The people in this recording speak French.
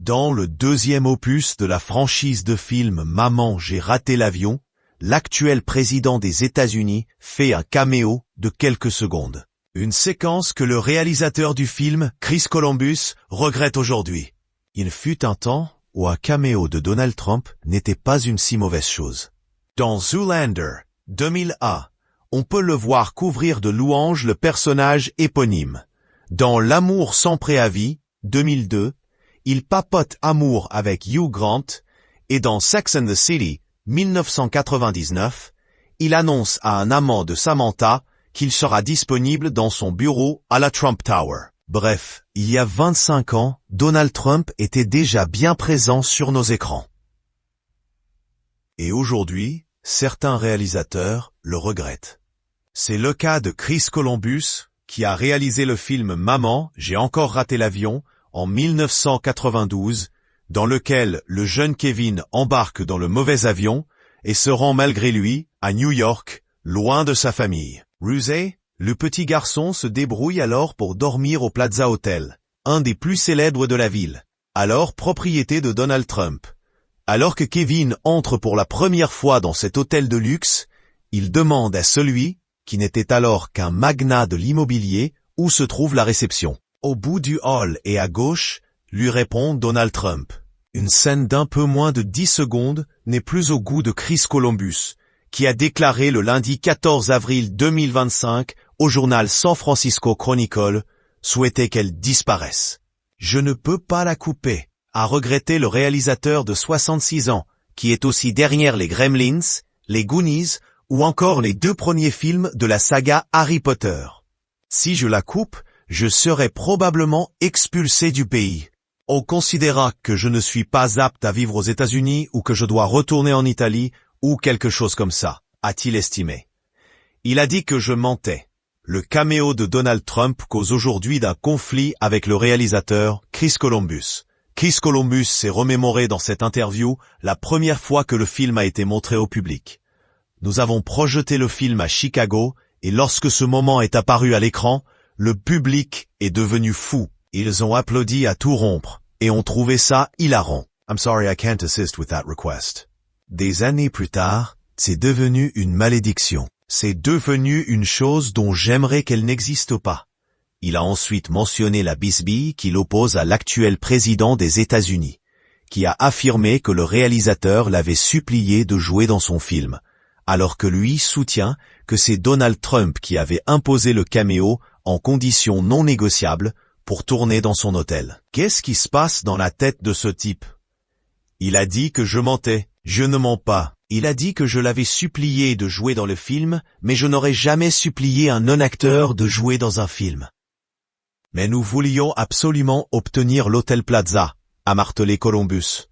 Dans le deuxième opus de la franchise de films Maman, j'ai raté l'avion, l'actuel président des États-Unis fait un caméo de quelques secondes. Une séquence que le réalisateur du film, Chris Columbus, regrette aujourd'hui. Il fut un temps où un caméo de Donald Trump n'était pas une si mauvaise chose. Dans Zoolander, 2001, on peut le voir couvrir de louanges le personnage éponyme. Dans L'amour sans préavis, 2002, il papote amour avec Hugh Grant, et dans Sex and the City, 1999, il annonce à un amant de Samantha qu'il sera disponible dans son bureau à la Trump Tower. Bref, il y a 25 ans, Donald Trump était déjà bien présent sur nos écrans. Et aujourd'hui, certains réalisateurs le regrettent. C'est le cas de Chris Columbus, qui a réalisé le film Maman, j'ai encore raté l'avion, en 1992, dans lequel le jeune Kevin embarque dans le mauvais avion et se rend malgré lui à New York, loin de sa famille. Rusé, le petit garçon se débrouille alors pour dormir au Plaza Hotel, un des plus célèbres de la ville, alors propriété de Donald Trump. Alors que Kevin entre pour la première fois dans cet hôtel de luxe, il demande à celui, qui n'était alors qu'un magnat de l'immobilier, où se trouve la réception. Au bout du hall et à gauche, lui répond Donald Trump. Une scène d'un peu moins de 10 secondes n'est plus au goût de Chris Columbus, qui a déclaré le lundi 14 avril 2025 au journal San Francisco Chronicle, souhaiter qu'elle disparaisse. Je ne peux pas la couper, a regretté le réalisateur de 66 ans, qui est aussi derrière les Gremlins, les Goonies, ou encore les 2 premiers films de la saga Harry Potter. Si je la coupe, je serai probablement expulsé du pays. On considérera que je ne suis pas apte à vivre aux États-Unis ou que je dois retourner en Italie ou quelque chose comme ça, a-t-il estimé. Il a dit que je mentais. Le caméo de Donald Trump cause aujourd'hui d'un conflit avec le réalisateur Chris Columbus. Chris Columbus s'est remémoré dans cette interview la première fois que le film a été montré au public. Nous avons projeté le film à Chicago et lorsque ce moment est apparu à l'écran, le public est devenu fou. Ils ont applaudi à tout rompre et ont trouvé ça hilarant. I'm sorry I can't assist with that request. Des années plus tard, c'est devenu une malédiction. C'est devenu une chose dont j'aimerais qu'elle n'existe pas. Il a ensuite mentionné la bisbille qu'il oppose à l'actuel président des États-Unis, qui a affirmé que le réalisateur l'avait supplié de jouer dans son film, alors que lui soutient que c'est Donald Trump qui avait imposé le caméo en conditions non négociables pour tourner dans son hôtel. Qu'est-ce qui se passe dans la tête de ce type? Il a dit que je mentais. Je ne mens pas. Il a dit que je l'avais supplié de jouer dans le film, mais je n'aurais jamais supplié un non-acteur de jouer dans un film. Mais nous voulions absolument obtenir l'hôtel Plaza, a martelé Columbus.